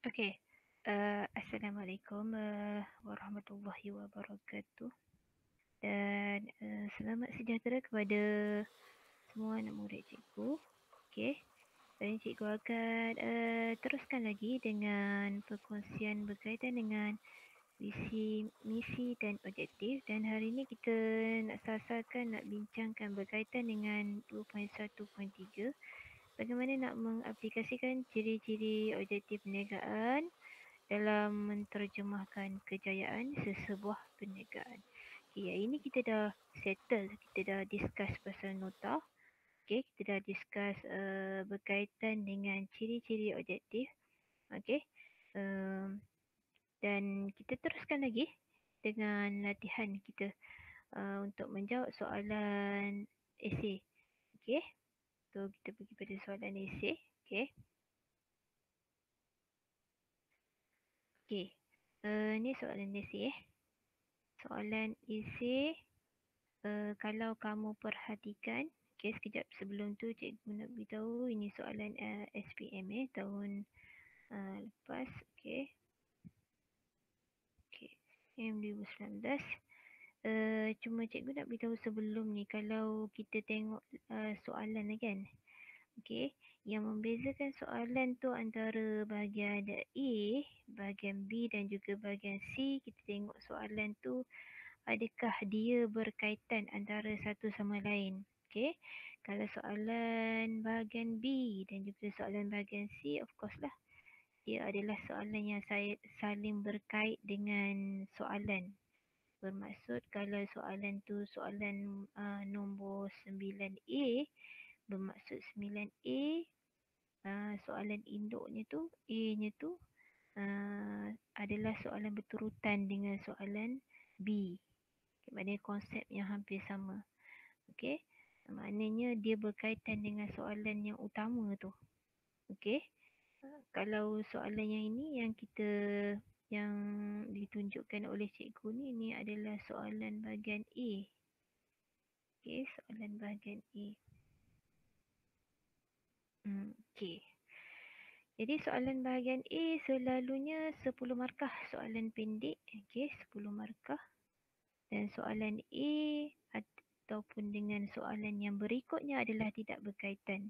Okey. Assalamualaikum warahmatullahi wabarakatuh dan selamat sejahtera kepada semua anak murid cikgu. Okey. Dan cikgu akan teruskan lagi dengan perkongsian berkaitan dengan misi dan objektif, dan hari ini kita nak sasarkan, nak bincangkan berkaitan dengan 2.1.3, bagaimana nak mengaplikasikan ciri-ciri objektif perniagaan dalam menterjemahkan kejayaan sesebuah perniagaan. Okay, yang ini kita dah settle, kita dah discuss pasal nota. Okay, kita dah discuss berkaitan dengan ciri-ciri objektif. Okay, dan kita teruskan lagi dengan latihan kita untuk menjawab soalan esei. Okay, so kita pergi pada soalan esei. Okay. Okay, ni soalan esei. Soalan esei, kalau kamu perhatikan, okay, sekejap sebelum tu cikgu nak beritahu ini soalan SPM tahun lepas. Okay, okay, SPM 2019. Cuma cikgu nak beritahu sebelum ni, kalau kita tengok soalan kan, okay, yang membezakan soalan tu antara bahagian A, bahagian B dan juga bahagian C, kita tengok soalan tu adakah dia berkaitan antara satu sama lain. Okay, kalau soalan bahagian B dan juga soalan bahagian C, of course lah, dia adalah soalan yang saling berkait dengan soalan. Bermaksud kalau soalan tu soalan nombor 9A, bermaksud 9A, soalan induknya tu, A-nya tu adalah soalan berturutan dengan soalan B. Maknanya konsep yang hampir sama. Okey. Maknanya dia berkaitan dengan soalan yang utama tu. Okey. Kalau soalan yang ini yang ditunjukkan oleh cikgu ni adalah soalan bahagian A. Okey, soalan bahagian A. Okey. Jadi soalan bahagian A selalunya 10 markah, soalan pendek. Okey, 10 markah. Dan soalan A ataupun dengan soalan yang berikutnya adalah tidak berkaitan.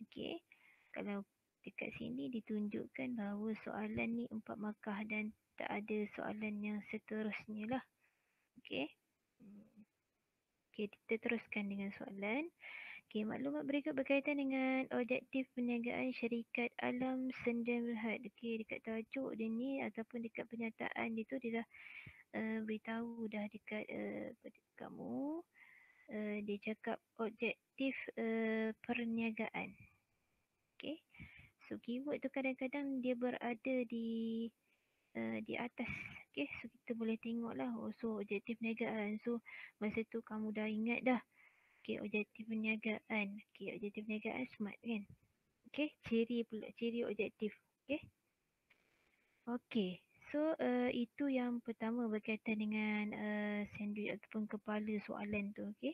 Okey. Kalau dekat sini ditunjukkan bahawa soalan ni 4 markah dan tak ada soalan yang seterusnya lah. Okey. Okey, kita teruskan dengan soalan. Okey, maklumat berikut berkaitan dengan objektif perniagaan syarikat Alam Sdn Bhd. Okey, dekat tajuk dia ni ataupun dekat pernyataan dia tu, dia dah beritahu dah dekat kamu. Dia cakap objektif perniagaan. Okay. So keyword tu kadang-kadang dia berada di atas. Okay. So kita boleh tengok lah. Oh, so objektif perniagaan. So masa tu kamu dah ingat dah. Okay, objektif perniagaan. Okay, objektif perniagaan smart kan. Okay, ciri pula. Ciri objektif. Okay. Okay. So itu yang pertama berkaitan dengan sandwich ataupun kepala soalan tu. Okay.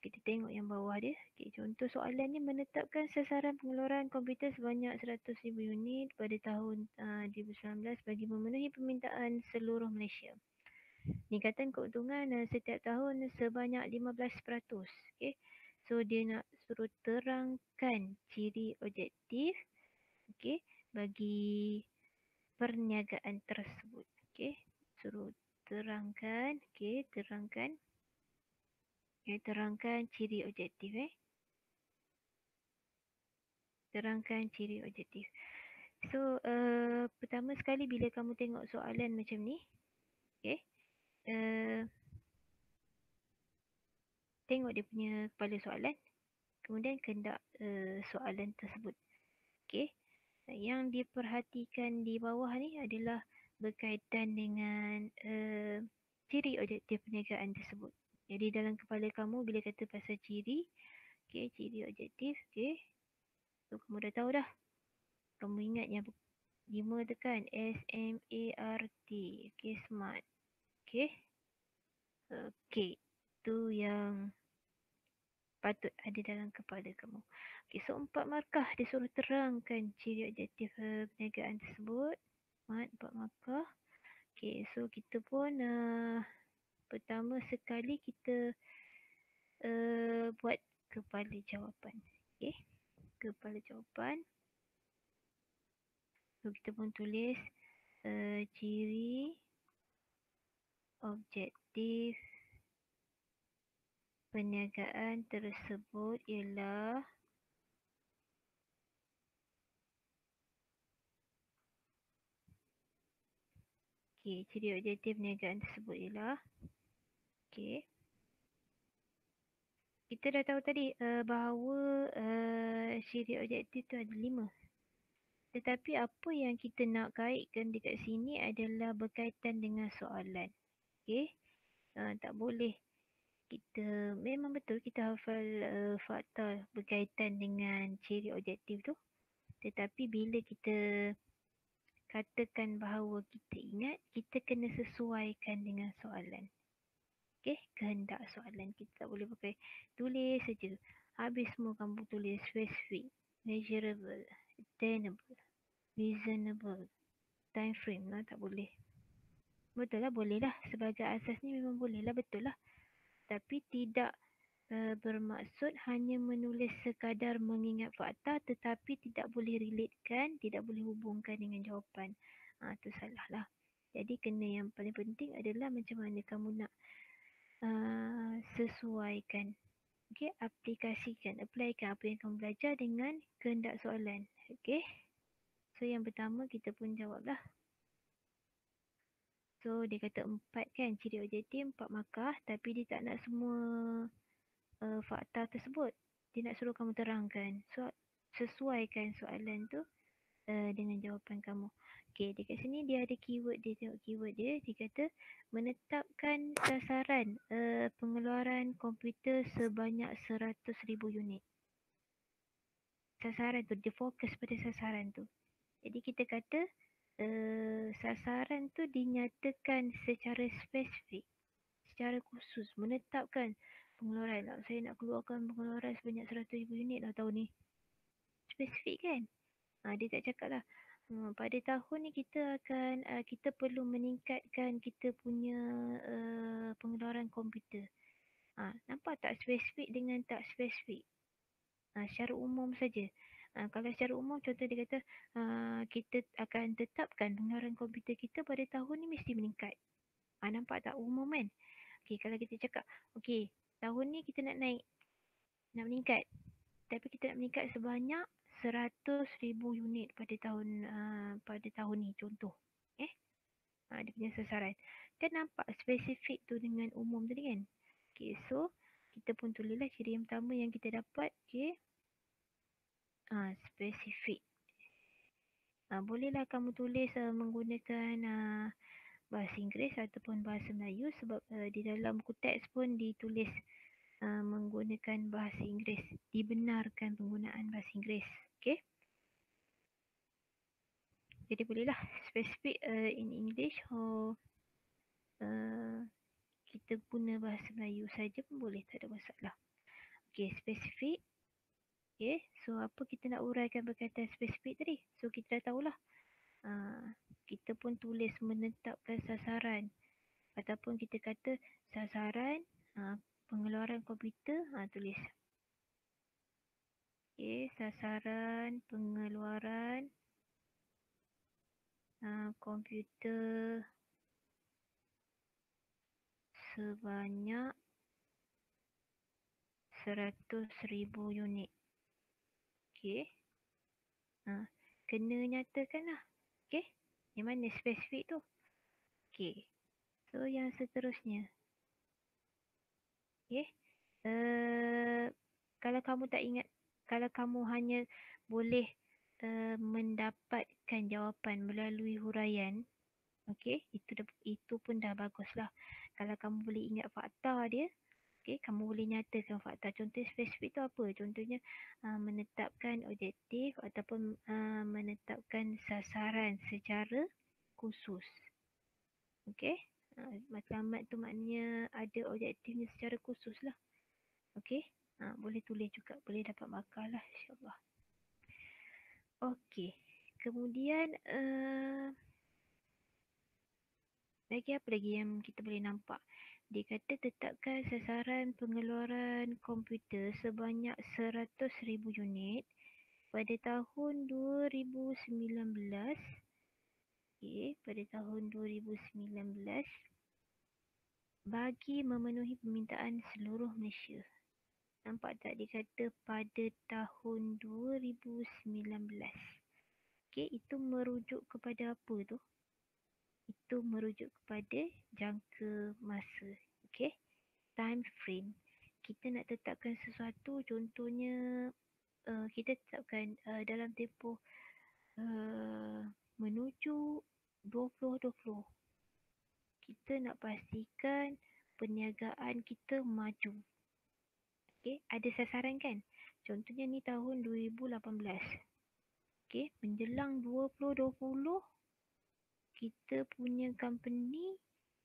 Kita tengok yang bawah dia. Okay, contoh soalan ni menetapkan sasaran pengeluaran komputer sebanyak 100,000 unit pada tahun 2019 bagi memenuhi permintaan seluruh Malaysia. Ningkatan keuntungan setiap tahun sebanyak 15%. Okay. So dia nak suruh terangkan ciri objektif, okay, bagi perniagaan tersebut. Okay. Suruh terangkan. Okay, terangkan. Okay, terangkan ciri objektif. Terangkan ciri objektif. So, pertama sekali bila kamu tengok soalan macam ni, okay, tengok dia punya kepala soalan, kemudian kendak soalan tersebut. Okay, yang diperhatikan di bawah ni adalah berkaitan dengan ciri objektif perniagaan tersebut. Jadi dalam kepala kamu bila kata pasal ciri, okay, ciri objektif, okay, so kamu dah tahu dah. Kamu ingat yang 5 tekan SMART. Okay, smart. Okay. Okay. Itu yang patut ada dalam kepala kamu. Okay, so 4 markah disuruh terangkan ciri objektif perniagaan tersebut. 4 markah. Okay, so kita pun pertama sekali kita buat kepala jawapan. Okay, kepala jawapan. So kita pun tulis ciri objektif perniagaan tersebut ialah ciri objektif perniagaan tersebut ialah kita dah tahu tadi bahawa ciri objektif tu ada 5. Tetapi apa yang kita nak kaitkan dekat sini adalah berkaitan dengan soalan. Tak boleh kita, memang betul kita hafal fakta berkaitan dengan ciri objektif tu. Tetapi bila kita katakan bahawa kita ingat, kita kena sesuaikan dengan soalan. Kehendak soalan kita tak boleh pakai tulis saja. Habis semua kamu tulis specific, measurable, attainable, reasonable, time frame lah, tak boleh. Betul lah, boleh lah. Sebagai asas ni memang boleh lah, betul lah. Tapi tidak bermaksud hanya menulis sekadar mengingat fakta tetapi tidak boleh relatekan, tidak boleh hubungkan dengan jawapan. Tu salah lah. Jadi kena, yang paling penting adalah macam mana kamu nak sesuaikan. Aplikasikan, applykan apa yang kamu belajar dengan kehendak soalan. So yang pertama kita pun jawablah. So dia kata 4 kan, ciri objektif 4 markah, tapi dia tak nak semua fakta tersebut. Dia nak suruh kamu terangkan. So sesuaikan soalan tu dengan jawapan kamu. Dekat sini dia ada keyword dia, tengok keyword dia. Dia kata menetapkan sasaran pengeluaran komputer sebanyak 100,000 unit. Sasaran tu, dia fokus pada sasaran tu. Jadi kita kata sasaran tu dinyatakan secara spesifik, secara khusus, menetapkan pengeluaran lah. Saya nak keluarkan pengeluaran sebanyak 100,000 unit lah tahun ni. Spesifik kan? Dia tak cakap lah. Pada tahun ni kita akan kita perlu meningkatkan kita punya pengeluaran komputer. Nampak tak spesifik dengan tak spesifik? Secara umum saja. Kalau secara umum, contoh dia kata kita akan tetapkan pengeluaran komputer kita pada tahun ni mesti meningkat. Nampak tak umum kan? Kalau kita cakap, tahun ni kita nak naik, nak meningkat. Tapi kita nak meningkat sebanyak 100,000 unit pada tahun ni, contoh. Dia punya sasaran. Kan nampak spesifik tu dengan umum tadi kan? So kita pun tulislah ciri yang pertama yang kita dapat. Spesifik. Bolehlah kamu tulis menggunakan bahasa Inggeris ataupun bahasa Melayu, sebab di dalam buku teks pun ditulis menggunakan bahasa Inggeris. Dibenarkan penggunaan bahasa Inggeris. Jadi bolehlah spesifik in English or kita guna bahasa Melayu saja pun boleh, tak ada masalah. Spesifik. So apa kita nak uraikan berkaitan spesifik tadi? So kita dah tahulah. Kita pun tulis menetapkan sasaran. Ataupun kita kata sasaran pengeluaran komputer. Tulis. Sasaran pengeluaran komputer sebanyak 100,000 unit. Kena nyatakan lah. Yang mana spesifik tu? So yang seterusnya. Kalau kamu tak ingat, kalau kamu hanya boleh mendapatkan jawapan melalui huraian, itu pun dah baguslah. Kalau kamu boleh ingat fakta dia, kamu boleh nyatakan fakta. Contoh spesifik tu apa? Contohnya menetapkan objektif ataupun menetapkan sasaran secara khusus. Matlamat tu maknanya ada objektifnya secara khusus lah. Boleh tulis juga, boleh dapat markah lah insyaAllah. Okey, kemudian lagi apa lagi yang kita boleh nampak? Dia kata tetapkan sasaran pengeluaran komputer sebanyak 100,000 unit pada tahun 2019. Okey, pada tahun 2019 bagi memenuhi permintaan seluruh Malaysia. Nampak tak dia kata pada tahun 2019. Okey, itu merujuk kepada apa tu? Itu merujuk kepada jangka masa. Okey, time frame. Kita nak tetapkan sesuatu, contohnya kita tetapkan dalam tempoh menuju 2020. Kita nak pastikan perniagaan kita maju. Okey, ada sasaran kan? Contohnya ni tahun 2018. Okey, menjelang 2020 kita punya company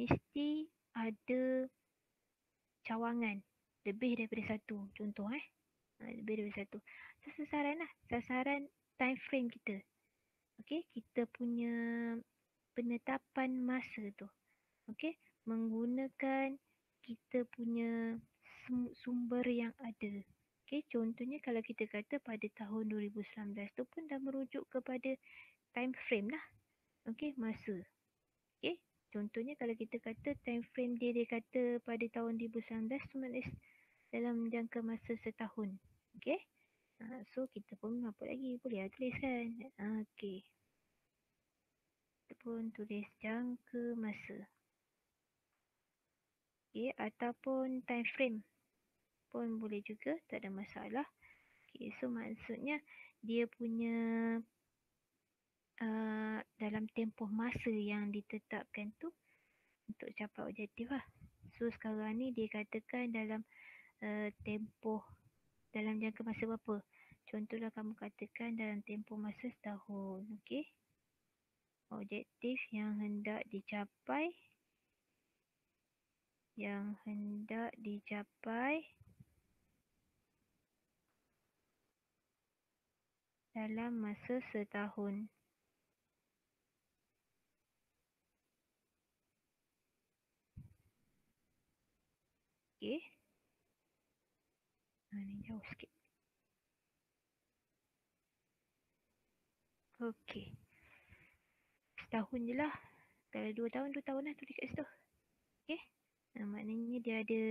mesti ada cawangan lebih daripada satu. Contoh lebih daripada satu. So, sasaran lah. Sasaran time frame kita. Okey, kita punya penetapan masa tu. Okey, menggunakan kita punya sumber yang ada. Okey, contohnya kalau kita kata pada tahun 2019 tu pun dah merujuk kepada time frame lah. Okey, masa. Okey, contohnya kalau kita kata time frame dia kata pada tahun 2019 tu maknanya dalam jangka masa setahun. Okey. So kita pun apa lagi? Boleh lah tuliskan. Okey. Kita pun tulis jangka masa. Okey, ataupun time frame pun boleh juga, tak ada masalah. Okey, so maksudnya dia punya dalam tempoh masa yang ditetapkan tu untuk capai objektif lah. So sekarang ni dia katakan dalam tempoh dalam jangka masa berapa? Contohlah kamu katakan dalam tempoh masa setahun. Okey. Objektif yang hendak dicapai dalam masa setahun. Okey. Ni jauh sikit. Okey. Setahun je lah. Kalau 2 tahun lah tulis kat situ. Okey. Maknanya dia ada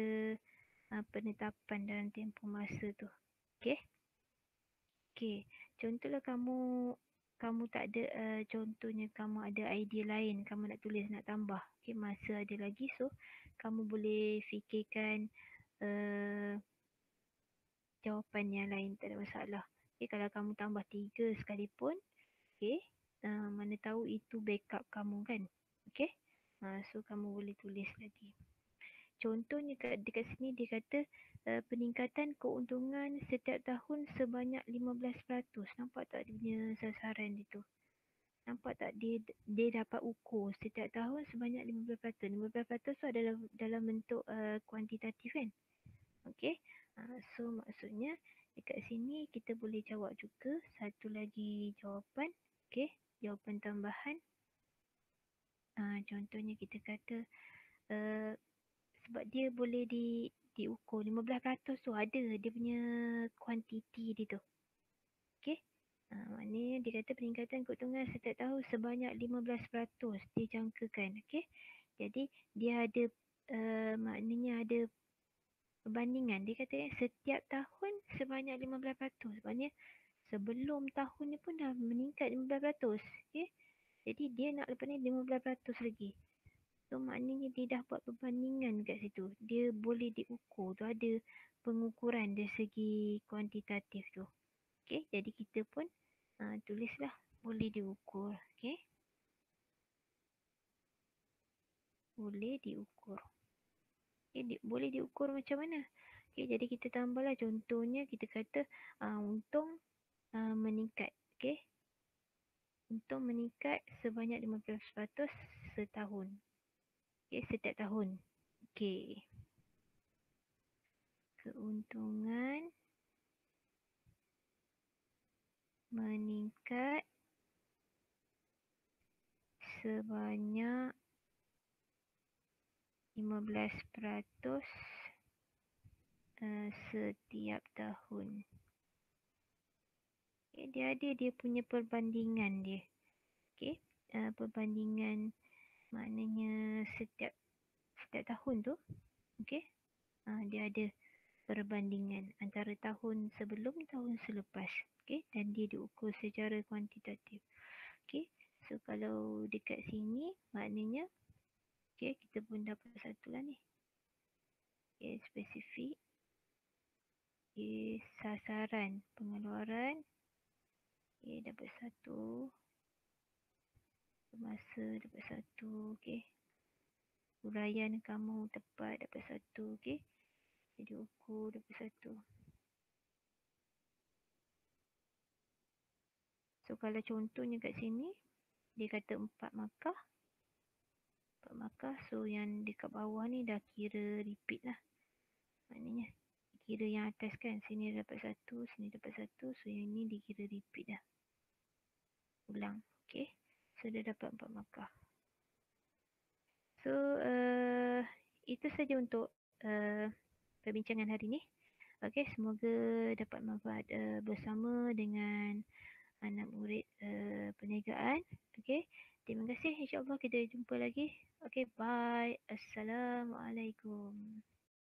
penetapan dalam tempoh masa tu. Okey. Okey. Contohlah kamu tak ada contohnya kamu ada idea lain, kamu nak tulis, nak tambah. Okey, masa ada lagi, so kamu boleh fikirkan jawapan yang lain, tak ada masalah. Okey, kalau kamu tambah 3 sekalipun, okey, mana tahu itu backup kamu kan. Okey. So kamu boleh tulis lagi. Contohnya dekat sini dia kata peningkatan keuntungan setiap tahun sebanyak 15%. Nampak tak dia punya sasaran dia tu? Nampak tak dia dapat ukur setiap tahun sebanyak 15%. 15% tu adalah dalam bentuk kuantitatif kan? Okey. So maksudnya dekat sini kita boleh jawab juga satu lagi jawapan. Okey, jawapan tambahan. Contohnya kita kata sebab dia boleh diukur 15% tu ada dia punya kuantiti dia tu. Okey. Maknanya dia kata peningkatan keuntungan setiap tahun sebanyak 15% dijangkakan. Okey. Jadi dia ada maknanya ada perbandingan. Dia kata setiap tahun sebanyak 15%. Maksudnya sebelum tahun ni pun dah meningkat 15%. Okey. Jadi dia nak lepas ni 15% lagi. So maknanya dia dah buat perbandingan kat situ. Dia boleh diukur tu, ada pengukuran dari segi kuantitatif tu. Okey, jadi kita pun tulislah boleh diukur. Okey. Boleh diukur. Okay, boleh diukur macam mana? Okey, jadi kita tambahlah contohnya kita kata untung meningkat. Okey. Untung meningkat sebanyak 15% setahun. Okey, setiap tahun. Okey. keuntungan meningkat sebanyak 15% setiap tahun. Okay, dia ada dia punya perbandingan dia. Okay, perbandingan maknanya setiap tahun tu, okay, dia ada perbandingan antara tahun sebelum tahun selepas. Okay, dan dia diukur secara kuantitatif. Okay, so kalau dekat sini maknanya okay, kita pun dapat satu lah ni. Okay, spesifik. Okay, sasaran pengeluaran. Okay, dapat satu. Masa dapat satu. Okay. Huraian kamu tepat dapat satu. Okay. Jadi ukur dapat satu. So kalau contohnya kat sini, dia kata 4 markah. 4 markah. So yang dekat bawah ni dah kira repeat lah. Maknanya kira yang atas kan. Sini dapat satu, sini dapat satu. So yang ni dikira repeat dah. Ulang. Okay. So dia dapat 4 markah. So itu saja untuk perbincangan hari ni. Okay, semoga dapat manfaat bersama dengan anak murid perniagaan. Okay, terima kasih. InsyaAllah kita jumpa lagi. Okay, bye. Assalamualaikum.